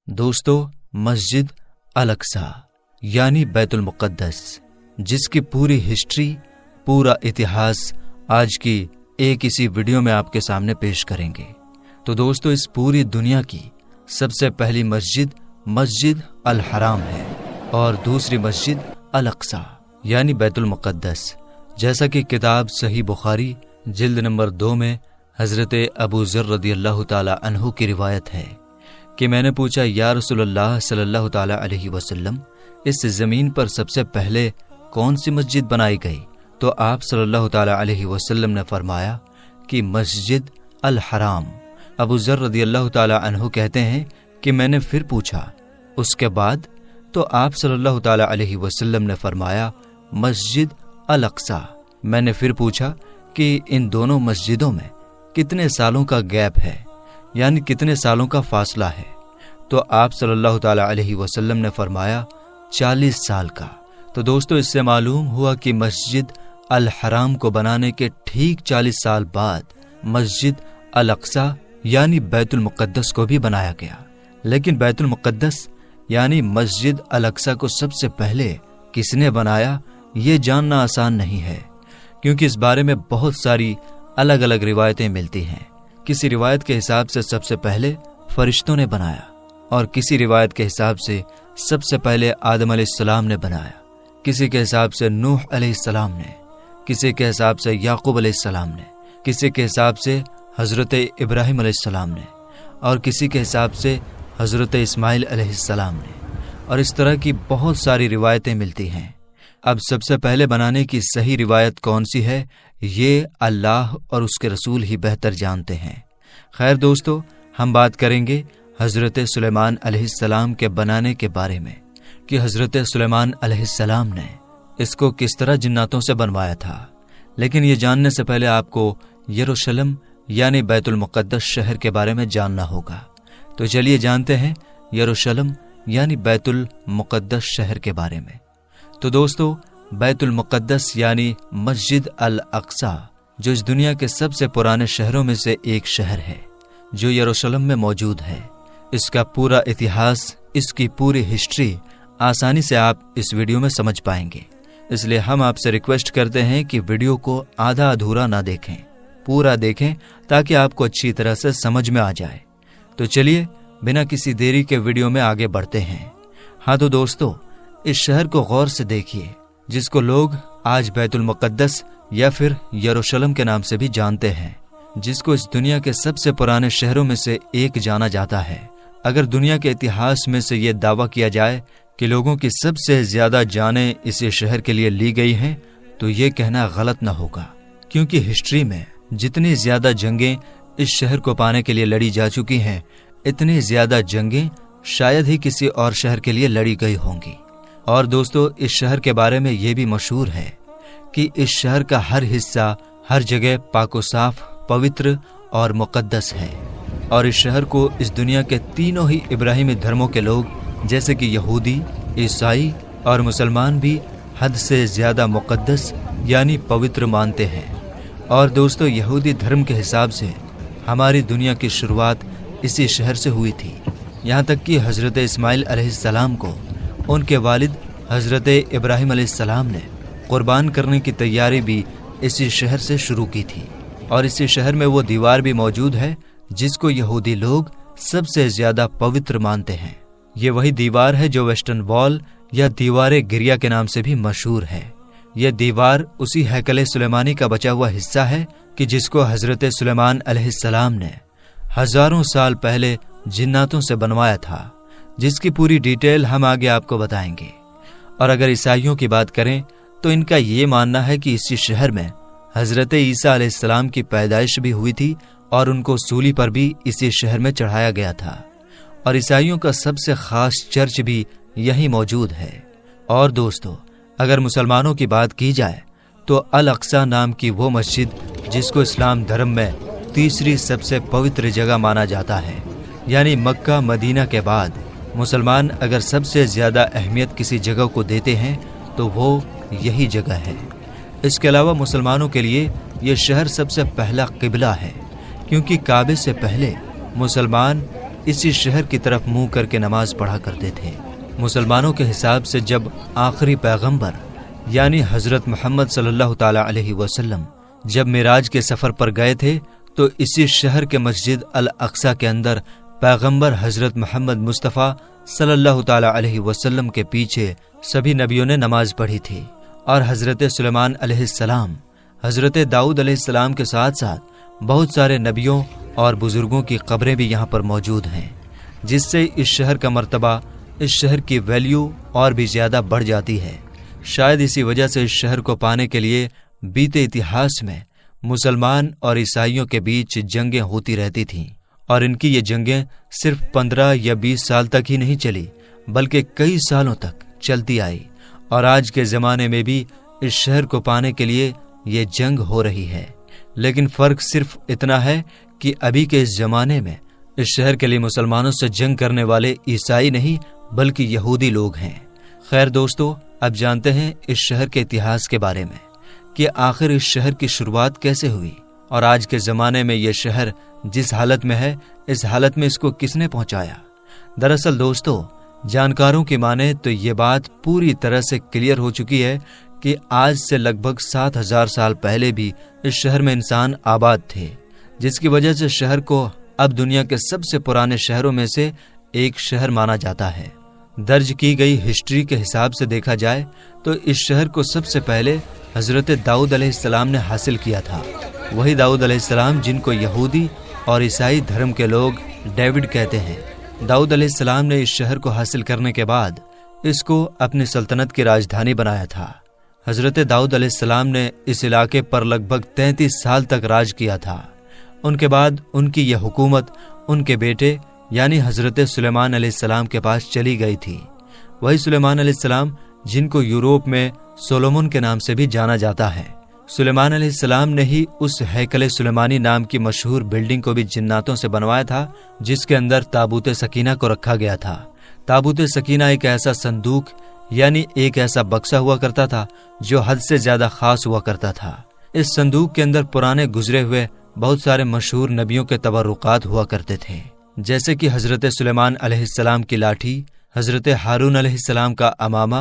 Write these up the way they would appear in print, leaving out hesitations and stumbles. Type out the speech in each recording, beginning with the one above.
دوستو، مسجد الاقصی یعنی بیت المقدس، جس کی پوری ہسٹری، پورا اتہاس آج کی ایک اسی ویڈیو میں آپ کے سامنے پیش کریں گے۔ تو دوستو، اس پوری دنیا کی سب سے پہلی مسجد الحرام ہے اور دوسری مسجد الاقصی یعنی بیت المقدس، جیسا کہ کتاب صحیح بخاری جلد نمبر 2 میں حضرت ابو ذر رضی اللہ تعالی عنہ کی روایت ہے کہ میں نے پوچھا، یا رسول اللہ صلی اللہ تعالی علیہ وسلم، اس زمین پر سب سے پہلے کون سی مسجد بنائی گئی؟ تو آپ صلی اللہ تعالی علیہ وسلم نے فرمایا کہ مسجد الحرام۔ ابو ذر رضی اللہ تعالی عنہ کہتے ہیں کہ میں نے پھر پوچھا، اس کے بعد؟ تو آپ صلی اللہ تعالی علیہ وسلم نے فرمایا مسجد الاقصی۔ میں نے پھر پوچھا کہ ان دونوں مسجدوں میں کتنے سالوں کا گیپ ہے، یعنی کتنے سالوں کا فاصلہ ہے؟ تو آپ صلی اللہ تعالی علیہ وسلم نے فرمایا 40 سال کا۔ تو دوستو، اس سے معلوم ہوا کہ مسجد الحرام کو بنانے کے ٹھیک 40 سال بعد مسجد الاقصی یعنی بیت المقدس کو بھی بنایا گیا۔ لیکن بیت المقدس یعنی مسجد الاقصی کو سب سے پہلے کس نے بنایا، یہ جاننا آسان نہیں ہے، کیونکہ اس بارے میں بہت ساری الگ الگ روایتیں ملتی ہیں۔ کسی روایت کے حساب سے سب سے پہلے فرشتوں نے بنایا، اور کسی روایت کے حساب سے سب سے پہلے آدم علیہ السلام نے بنایا، کسی کے حساب سے نوح علیہ السلام نے، کسی کے حساب سے یعقوب علیہ السلام نے، کسی کے حساب سے حضرت ابراہیم علیہ السلام نے، اور کسی کے حساب سے حضرت اسماعیل علیہ السلام نے، اور اس طرح کی بہت ساری روایتیں ملتی ہیں۔ اب سب سے پہلے بنانے کی صحیح روایت کون سی ہے، یہ اللہ اور اس کے رسول ہی بہتر جانتے ہیں۔ خیر دوستو، ہم بات کریں گے حضرت سلیمان علیہ السلام کے بنانے کے بارے میں، کہ حضرت سلیمان علیہ السلام نے اس کو کس طرح جناتوں سے بنوایا تھا۔ لیکن یہ جاننے سے پہلے آپ کو یروشلم یعنی بیت المقدس شہر کے بارے میں جاننا ہوگا۔ تو چلیے جانتے ہیں یروشلم یعنی بیت المقدس شہر کے بارے میں۔ تو دوستو، بیت المقدس یعنی مسجد الاقصی، جو اس دنیا کے سب سے پرانے شہروں میں سے ایک شہر ہے، جو یروشلم میں موجود ہے۔ اس کا پورا اتہاس، اس کی پوری ہسٹری آسانی سے آپ اس ویڈیو میں سمجھ پائیں گے۔ اس لیے ہم آپ سے ریکویسٹ کرتے ہیں کہ ویڈیو کو آدھا ادھورا نہ دیکھیں، پورا دیکھیں تاکہ آپ کو اچھی طرح سے سمجھ میں آ جائے۔ تو چلیے بنا کسی دیری کے ویڈیو میں آگے بڑھتے ہیں۔ ہاں تو دوستو، اس شہر کو غور سے دیکھیے، جس کو لوگ آج بیت المقدس یا پھر یروشلم کے نام سے بھی جانتے ہیں، جس کو اس دنیا کے سب سے پرانے شہروں میں سے ایک جانا جاتا ہے۔ اگر دنیا کے اتہاس میں سے یہ دعویٰ کیا جائے کہ لوگوں کی سب سے زیادہ جانیں اسی شہر کے لیے لی گئی ہیں، تو یہ کہنا غلط نہ ہوگا، کیونکہ ہسٹری میں جتنی زیادہ جنگیں اس شہر کو پانے کے لیے لڑی جا چکی ہیں، اتنی زیادہ جنگیں شاید ہی کسی اور شہر کے لیے لڑی گئی ہوں گی۔ اور دوستو، اس شہر کے بارے میں یہ بھی مشہور ہے کہ اس شہر کا ہر حصہ، ہر جگہ پاک و صاف، پوتر اور مقدس ہے، اور اس شہر کو اس دنیا کے تینوں ہی ابراہیمی دھرموں کے لوگ، جیسے کہ یہودی، عیسائی اور مسلمان بھی حد سے زیادہ مقدس یعنی پوتر مانتے ہیں۔ اور دوستو، یہودی دھرم کے حساب سے ہماری دنیا کی شروعات اسی شہر سے ہوئی تھی، یہاں تک کہ حضرت اسماعیل علیہ السلام کو ان کے والد حضرت ابراہیم علیہ السلام نے قربان کرنے کی تیاری بھی اسی شہر سے شروع کی تھی۔ اور اسی شہر میں وہ دیوار بھی موجود ہے جس کو یہودی لوگ سب سے زیادہ پوتر مانتے ہیں۔ یہ وہی دیوار ہے جو ویسٹرن وال یا دیوار گریا کے نام سے بھی مشہور ہے۔ یہ دیوار اسی ہیکل سلیمانی کا بچا ہوا حصہ ہے کہ جس کو حضرت سلیمان علیہ السلام نے ہزاروں سال پہلے جناتوں سے بنوایا تھا، جس کی پوری ڈیٹیل ہم آگے آپ کو بتائیں گے۔ اور اگر عیسائیوں کی بات کریں تو ان کا یہ ماننا ہے کہ اسی شہر میں حضرت عیسیٰ علیہ السلام کی پیدائش بھی ہوئی تھی، اور ان کو سولی پر بھی اسی شہر میں چڑھایا گیا تھا۔ اور عیسائیوں کا سب سے خاص چرچ بھی یہی موجود ہے۔ اور دوستو، اگر مسلمانوں کی بات کی جائے تو الاقصی نام کی وہ مسجد، جس کو اسلام دھرم میں تیسری سب سے پوتر جگہ مانا جاتا ہے، یعنی مکہ مدینہ کے بعد مسلمان اگر سب سے زیادہ اہمیت کسی جگہ کو دیتے ہیں تو وہ یہی جگہ ہے۔ اس کے علاوہ مسلمانوں کے لیے یہ شہر سب سے پہلا قبلہ ہے، کیونکہ کعبے سے پہلے مسلمان اسی شہر کی طرف منہ کر کے نماز پڑھا کرتے تھے۔ مسلمانوں کے حساب سے جب آخری پیغمبر یعنی حضرت محمد صلی اللہ تعالی علیہ وسلم جب معراج کے سفر پر گئے تھے تو اسی شہر کے مسجد الاقصی کے اندر پیغمبر حضرت محمد مصطفیٰ صلی اللہ تعالی علیہ وسلم کے پیچھے سبھی نبیوں نے نماز پڑھی تھی، اور حضرت سلیمان علیہ السلام، حضرت داؤد علیہ السلام کے ساتھ ساتھ بہت سارے نبیوں اور بزرگوں کی قبریں بھی یہاں پر موجود ہیں، جس سے اس شہر کا مرتبہ، اس شہر کی ویلیو اور بھی زیادہ بڑھ جاتی ہے۔ شاید اسی وجہ سے اس شہر کو پانے کے لیے بیتے اتہاس میں مسلمان اور عیسائیوں کے بیچ جنگیں ہوتی رہتی تھیں، اور ان کی یہ جنگیں صرف 15 یا 20 سال تک ہی نہیں چلی بلکہ کئی سالوں تک چلتی آئی، اور آج کے زمانے میں بھی اس شہر کو پانے کے لیے یہ جنگ ہو رہی ہے۔ لیکن فرق صرف اتنا ہے کہ ابھی کے اس زمانے میں اس شہر کے لیے مسلمانوں سے جنگ کرنے والے عیسائی نہیں بلکہ یہودی لوگ ہیں۔ خیر دوستو، اب جانتے ہیں اس شہر کے اتہاس کے بارے میں کہ آخر اس شہر کی شروعات کیسے ہوئی، اور آج کے زمانے میں یہ شہر جس حالت میں ہے اس حالت میں اس کو کس نے پہنچایا۔ دراصل دوستو، جانکاروں کی مانے تو یہ بات پوری طرح سے کلیئر ہو چکی ہے کہ آج سے لگ بھگ 7000 سال پہلے بھی اس شہر میں انسان آباد تھے، جس کی وجہ سے شہر کو اب دنیا کے سب سے پرانے شہروں میں سے ایک شہر مانا جاتا ہے۔ درج کی گئی ہسٹری کے حساب سے دیکھا جائے تو اس شہر کو سب سے پہلے حضرت داؤد علیہ السلام نے حاصل کیا تھا، وہی داؤد علیہ السلام جن کو یہودی اور عیسائی دھرم کے لوگ ڈیوڈ کہتے ہیں۔ داؤد علیہ السلام نے اس شہر کو حاصل کرنے کے بعد اس کو اپنی سلطنت کی راجدھانی بنایا تھا۔ حضرت داؤد علیہ السلام نے اس علاقے پر لگ بھگ 33 سال تک راج کیا تھا۔ ان کے بعد ان کی یہ حکومت ان کے بیٹے یعنی حضرت سلیمان علیہ السلام کے پاس چلی گئی تھی، وہی سلیمان علیہ السلام جن کو یوروپ میں سولومن کے نام سے بھی جانا جاتا ہے۔ سلیمان علیہ السلام نے ہی اس ہیکل سلیمانی نام کی مشہور بلڈنگ کو بھی جناتوں سے بنوایا تھا، جس کے اندر تابوت سکینہ کو رکھا گیا تھا۔ تابوت سکینہ ایک ایسا صندوق یعنی ایک ایسا بکسہ ہوا کرتا تھا جو حد سے زیادہ خاص ہوا کرتا تھا۔ اس صندوق کے اندر پرانے گزرے ہوئے بہت سارے مشہور نبیوں کے تبرکات ہوا کرتے تھے، جیسے کہ حضرت سلیمان علیہ السلام کی لاٹھی، حضرت ہارون علیہ السلام کا امامہ،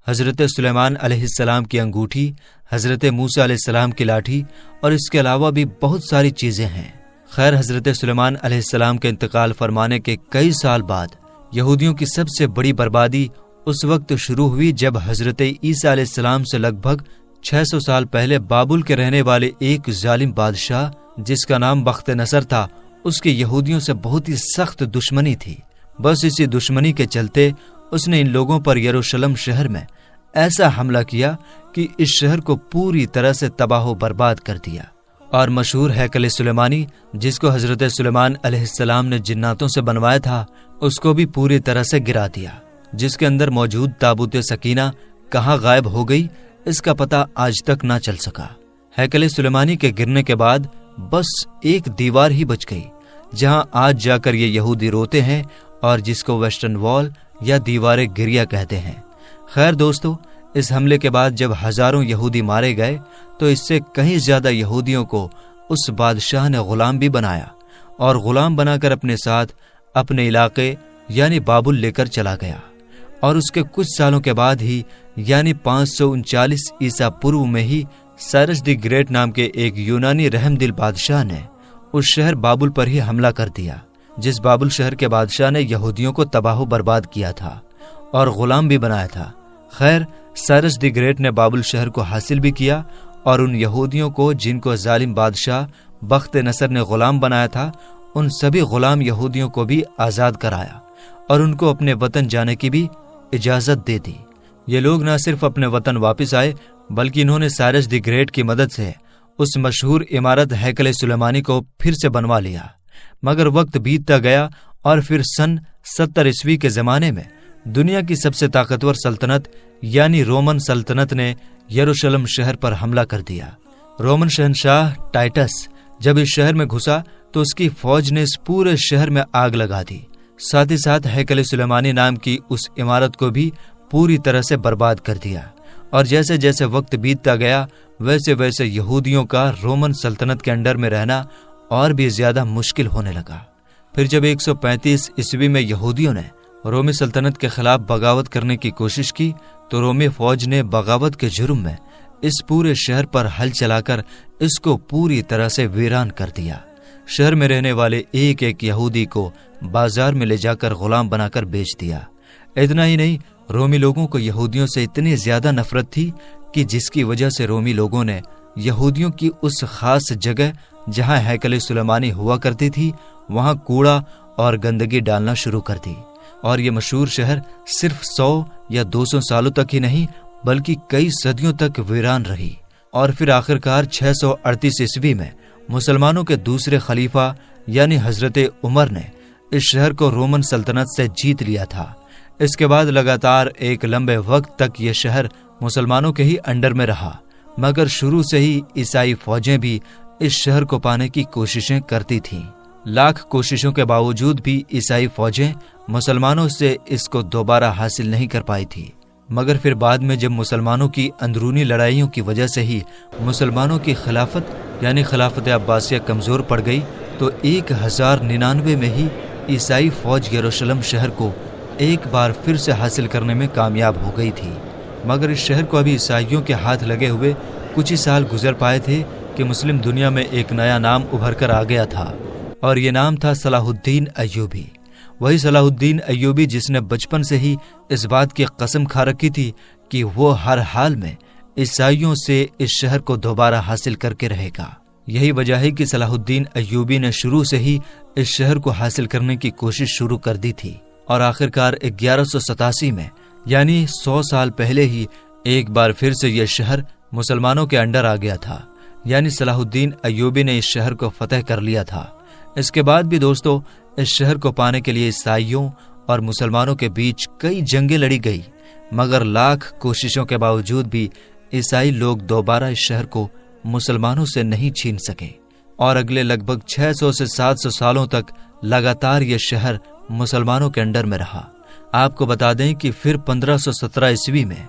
حضرت سلیمان علیہ السلام کی انگوٹھی، حضرت موسیٰ علیہ السلام کی لاٹھی، اور اس کے علاوہ بھی بہت ساری چیزیں ہیں۔ خیر، حضرت سلیمان علیہ السلام کے انتقال فرمانے کے کئی سال بعد یہودیوں کی سب سے بڑی بربادی اس وقت شروع ہوئی جب حضرت عیسیٰ علیہ السلام سے لگ بھگ 600 سال پہلے بابل کے رہنے والے ایک ظالم بادشاہ جس کا نام بخت نصر تھا، اس کی یہودیوں سے بہت ہی سخت دشمنی تھی۔ بس اسی دشمنی کے چلتے اس نے ان لوگوں پر یروشلم شہر میں ایسا حملہ کیا کہ اس شہر کو پوری طرح سے تباہ و برباد کر دیا، اور مشہور ہیکل سلیمانی جس کو حضرت سلیمان علیہ السلام نے جناتوں سے بنوایا تھا اس کو بھی پوری طرح سے گرا دیا، جس کے اندر موجود تابوت سکینہ کہاں غائب ہو گئی اس کا پتہ آج تک نہ چل سکا۔ ہیکل سلیمانی کے گرنے کے بعد بس ایک دیوار ہی بچ گئی جہاں آج جا کر یہ یہودی روتے ہیں اور جس کو ویسٹرن وال یا دیوار گریا کہتے ہیں۔ خیر دوستو، اس حملے کے بعد جب ہزاروں یہودی مارے گئے تو اس سے کہیں زیادہ یہودیوں کو اس بادشاہ نے غلام بھی بنایا، اور غلام بنا کر اپنے ساتھ اپنے علاقے یعنی بابل لے کر چلا گیا، اور اس کے کچھ سالوں کے بعد ہی یعنی 539 عیسیٰ پورو میں ہی سائرس دی گریٹ نام کے ایک یونانی رحم دل بادشاہ نے اس شہر بابل پر ہی حملہ کر دیا، جس بابل شہر کے بادشاہ نے یہودیوں کو تباہ و برباد کیا تھا اور غلام بھی بنایا تھا۔ خیر، سائرس دی گریٹ نے بابل شہر کو حاصل بھی کیا، اور ان یہودیوں کو جن کو ظالم بادشاہ بخت نصر نے غلام بنایا تھا، ان سبھی غلام یہودیوں کو بھی آزاد کرایا اور ان کو اپنے وطن جانے کی بھی اجازت دے دی۔ یہ لوگ نہ صرف اپنے وطن واپس آئے بلکہ انہوں نے سائرس دی گریٹ کی مدد سے اس مشہور عمارت ہیکل سلیمانی کو پھر سے بنوا لیا۔ مگر وقت بیتتا گیا اور پھر سن 70 عیسوی کے زمانے میں دنیا کی سب سے طاقتور سلطنت یعنی رومن سلطنت نے یروشلم شہر پر حملہ کر دیا۔ رومن شہنشاہ ٹائٹس جب اس شہر میں گھسا تو اس کی فوج نے اس پورے شہر میں آگ لگا دی، ساتھ ہی ساتھ ہیکل سلیمانی نام کی اس عمارت کو بھی پوری طرح سے برباد کر دیا، اور جیسے جیسے وقت بیتتا گیا ویسے ویسے یہودیوں کا رومن سلطنت کے انڈر میں رہنا اور بھی زیادہ مشکل ہونے لگا۔ پھر جب 135 عیسوی میں یہودیوں نے رومی سلطنت کے خلاف بغاوت کرنے کی کوشش کی تو رومی فوج نے بغاوت کے جرم میں اس پورے شہر پر ہل چلا کر اس کو پوری طرح سے ویران کر دیا۔ شہر میں رہنے والے ایک ایک یہودی کو بازار میں لے جا کر غلام بنا کر بیچ دیا۔ اتنا ہی نہیں، رومی لوگوں کو یہودیوں سے اتنی زیادہ نفرت تھی کہ جس کی وجہ سے رومی لوگوں نے یہودیوں کی اس خاص جگہ جہاں ہیکل سلیمانی ہوا کرتی تھی وہاں کوڑا اور گندگی ڈالنا شروع کر دی، اور یہ مشہور شہر صرف 100 یا 200 سالوں تک ہی نہیں بلکہ کئی صدیوں تک ویران رہی۔ اور پھر آخرکار 638 عیسوی میں مسلمانوں کے دوسرے خلیفہ یعنی حضرت عمر نے اس شہر کو رومن سلطنت سے جیت لیا تھا۔ اس کے بعد لگاتار ایک لمبے وقت تک یہ شہر مسلمانوں کے ہی انڈر میں رہا، مگر شروع سے ہی عیسائی فوجیں بھی اس شہر کو پانے کی کوششیں کرتی تھیں۔ لاکھ کوششوں کے باوجود بھی عیسائی فوجیں مسلمانوں سے اس کو دوبارہ حاصل نہیں کر پائی تھی، مگر پھر بعد میں جب مسلمانوں کی اندرونی لڑائیوں کی وجہ سے ہی مسلمانوں کی خلافت یعنی خلافت عباسیہ کمزور پڑ گئی تو 1099 میں ہی عیسائی فوج یروشلم شہر کو ایک بار پھر سے حاصل کرنے میں کامیاب ہو گئی تھی۔ مگر اس شہر کو ابھی عیسائیوں کے ہاتھ لگے ہوئے کچھ ہی سال گزر پائے تھے کہ مسلم دنیا میں ایک نیا نام ابھر کر آ گیا تھا، اور یہ نام تھا صلاح الدین ایوبی۔ وہی صلاح الدین ایوبی جس نے بچپن سے ہی اس بات کی قسم کھا رکھی تھی کہ وہ ہر حال میں عیسائیوں سے اس شہر کو دوبارہ حاصل کر کے رہے گا۔ یہی وجہ ہے کہ صلاح الدین ایوبی نے شروع سے ہی اس شہر کو حاصل کرنے کی کوشش شروع کر دی تھی، اور آخرکار 1187 میں یعنی 100 سال پہلے ہی ایک بار پھر سے یہ شہر مسلمانوں کے انڈر آ گیا تھا، یعنی صلاح الدین ایوبی نے اس شہر کو فتح کر لیا تھا۔ اس کے بعد بھی دوستو اس شہر کو پانے کے لیے عیسائیوں اور مسلمانوں کے بیچ کئی جنگیں لڑی گئی، مگر لاکھ کوششوں کے باوجود بھی عیسائی لوگ دوبارہ اس شہر کو مسلمانوں سے نہیں چھین سکے، اور اگلے لگ بھگ 600 سے 700 سالوں تک لگاتار یہ شہر مسلمانوں کے انڈر میں رہا۔ آپ کو بتا دیں کہ پھر 1517 عیسوی میں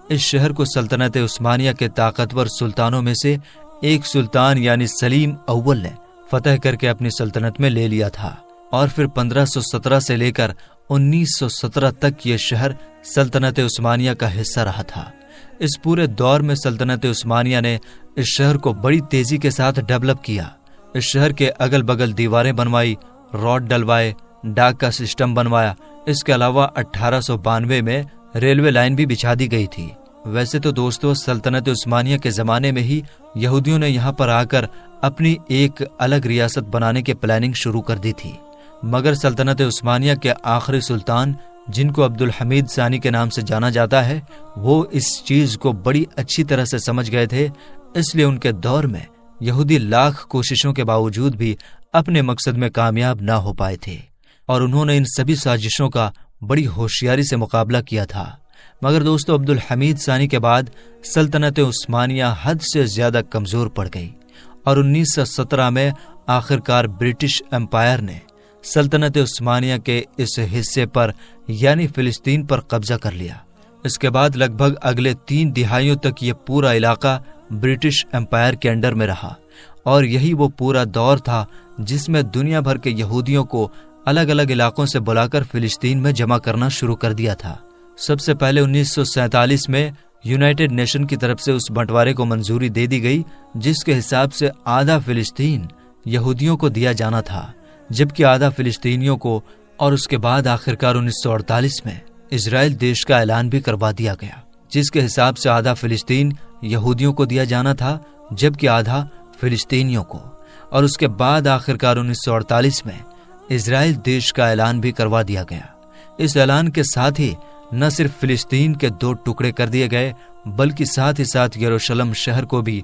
اس شہر کو سلطنت عثمانیہ کے طاقتور سلطانوں میں سے ایک سلطان یعنی سلیم اول نے فتح کر کے اپنی سلطنت میں لے لیا تھا، اور پھر 1517 سے لے کر 1917 تک یہ شہر سلطنت عثمانیہ کا حصہ رہا تھا۔ اس پورے دور میں سلطنت عثمانیہ نے اس شہر کو بڑی تیزی کے ساتھ ڈیولپ کیا۔ اس شہر کے اگل بگل دیواریں بنوائی، روڈ ڈلوائے، ڈاک کا سسٹم بنوایا۔ اس کے علاوہ 1892 میں ریلوے لائن بھی بچھا دی گئی تھی۔ ویسے تو دوستو سلطنت عثمانیہ کے زمانے میں ہی یہودیوں نے یہاں پر آ کر اپنی ایک الگ ریاست بنانے کی پلاننگ شروع کر دی تھی، مگر سلطنت عثمانیہ کے آخری سلطان جن کو عبد الحمید ثانی کے نام سے جانا جاتا ہے وہ اس چیز کو بڑی اچھی طرح سے سمجھ گئے تھے، اس لیے ان کے دور میں یہودی لاکھ کوششوں کے باوجود بھی اپنے مقصد میں کامیاب نہ ہو پائے تھے، اور انہوں نے ان سبھی سازشوں کا بڑی ہوشیاری سے مقابلہ کیا تھا۔ مگر دوستو عبد الحمید ثانی کے بعد سلطنت عثمانیہ حد سے زیادہ کمزور پڑ گئی، اور 1917 میں آخرکار برٹش امپائر نے سلطنت عثمانیہ کے اس حصے پر یعنی فلسطین پر قبضہ کر لیا۔ اس کے بعد لگ بھگ اگلے 3 دہائیوں تک یہ پورا علاقہ برٹش امپائر کے انڈر میں رہا، اور یہی وہ پورا دور تھا جس میں دنیا بھر کے یہودیوں کو الگ الگ علاقوں سے بلا کر فلسطین میں جمع کرنا شروع کر دیا تھا۔ سب سے پہلے 1947 میں یونائٹڈ نیشن کی طرف سے اس بنٹوارے کو منظوری دے دی گئی جس کے حساب سے آدھا فلسطین یہودیوں کو دیا جانا تھا، جبکہ آدھا فلسطینیوں کو، اور اس کے بعد آخرکار 1948 میں اسرائیل دیش کا اعلان بھی کروا دیا گیا جس کے حساب سے آدھا فلسطین یہودیوں کو دیا جانا تھا جبکہ آدھا فلسطینیوں کو، اور اس کے بعد آخرکار 1948 میں اسرائیل دیش کا اعلان بھی کروا دیا گیا۔ اس اعلان کے ساتھ ہی نہ صرف فلسطین کے 2 ٹکڑے کر دیے گئے بلکہ ساتھ ہی ساتھ یروشلم شہر کو بھی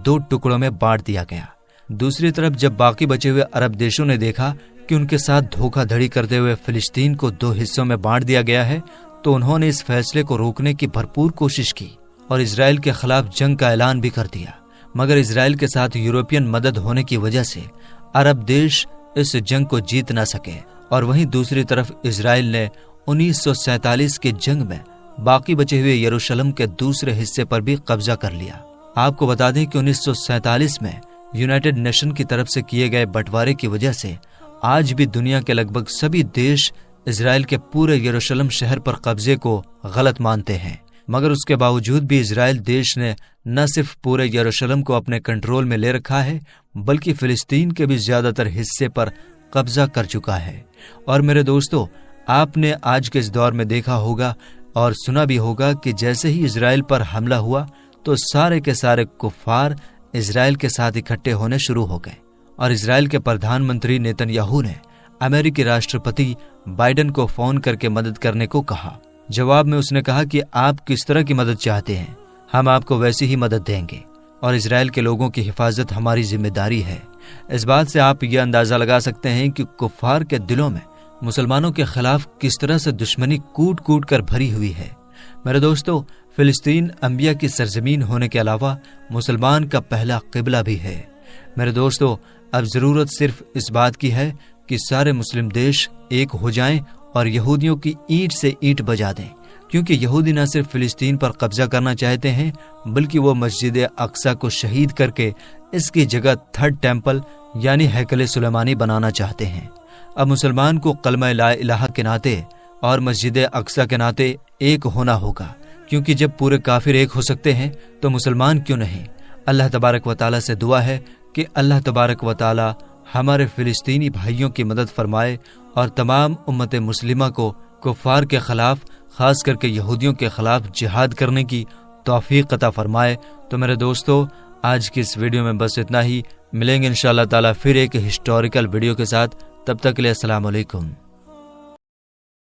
2 ٹکڑوں میں بانٹ دیا گیا۔ دوسری طرف جب باقی بچے ہوئے عرب دیشوں نے دیکھا کہ ان کے ساتھ دھوکہ دھڑی کرتے ہوئے فلسطین کو 2 حصوں میں بانٹ دیا گیا ہے تو انہوں نے اس فیصلے کو روکنے کی بھرپور کوشش کی اور اسرائیل کے خلاف جنگ کا اعلان بھی کر دیا، مگر اسرائیل کے ساتھ یورپین مدد ہونے کی وجہ سے عرب دیش اس جنگ کو جیت نہ سکے، اور وہیں دوسری طرف اسرائیل نے 1947 کی جنگ میں باقی بچے ہوئے یروشلم کے دوسرے حصے پر بھی قبضہ کر لیا۔ آپ کو بتا دیں کہ 1947 میں یونائٹڈ نیشن کی طرف سے کیے گئے بٹوارے کی وجہ سے آج بھی دنیا کے لگ بھگ سبھی دیش اسرائیل کے پورے یروشلم شہر پر قبضے کو غلط مانتے ہیں، مگر اس کے باوجود بھی اسرائیل دیش نے نہ صرف پورے یروشلم کو اپنے کنٹرول میں لے رکھا ہے بلکہ فلسطین کے بھی زیادہ تر حصے پر قبضہ کر چکا ہے۔ اور میرے دوستو، آپ نے آج کے اس دور میں دیکھا ہوگا اور سنا بھی ہوگا کہ جیسے ہی اسرائیل پر حملہ ہوا تو سارے کے سارے کفار اسرائیل کے ساتھ اکٹھے ہونے شروع ہو گئے، اور اسرائیل کے پردھان منتری نیتن یاہو نے امریکی راشٹرپتی بائیڈن کو فون کر کے مدد کرنے کو کہا۔ جواب میں اس نے کہا کہ آپ کس طرح کی مدد چاہتے ہیں، ہم آپ کو ویسی ہی مدد دیں گے، اور اسرائیل کے لوگوں کی حفاظت ہماری ذمہ داری ہے۔ اس بات سے آپ یہ اندازہ لگا سکتے ہیں کہ کفار کے دلوں میں مسلمانوں کے خلاف کس طرح سے دشمنی کوٹ کوٹ کر بھری ہوئی ہے۔ میرے دوستو، فلسطین انبیاء کی سرزمین ہونے کے علاوہ مسلمان کا پہلا قبلہ بھی ہے۔ میرے دوستو، اب ضرورت صرف اس بات کی ہے کہ سارے مسلم دیش ایک ہو جائیں اور یہودیوں کی اینٹ سے اینٹ بجا دیں، کیونکہ یہودی نہ صرف فلسطین پر قبضہ کرنا چاہتے ہیں بلکہ وہ مسجد اقصی کو شہید کر کے اس کی جگہ تھرڈ ٹیمپل یعنی ہیکل سلیمانی بنانا چاہتے ہیں۔ اب مسلمان کو کلمہ لا الہ کے ناطے اور مسجد اقصی کے ناطے ایک ہونا ہوگا، کیونکہ جب پورے کافر ایک ہو سکتے ہیں تو مسلمان کیوں نہیں؟ اللہ تبارک و تعالیٰ سے دعا ہے کہ اللہ تبارک و تعالیٰ ہمارے فلسطینی بھائیوں کی مدد فرمائے اور تمام امت مسلمہ کو کفار کے خلاف، خاص کر کے یہودیوں کے خلاف جہاد کرنے کی توفیق عطا فرمائے۔ تو میرے دوستو، آج کی اس ویڈیو میں بس اتنا ہی، ملیں گے انشاءاللہ تعالیٰ پھر ایک ہسٹوریکل ویڈیو کے ساتھ، تب تک کے لیے السلام علیکم۔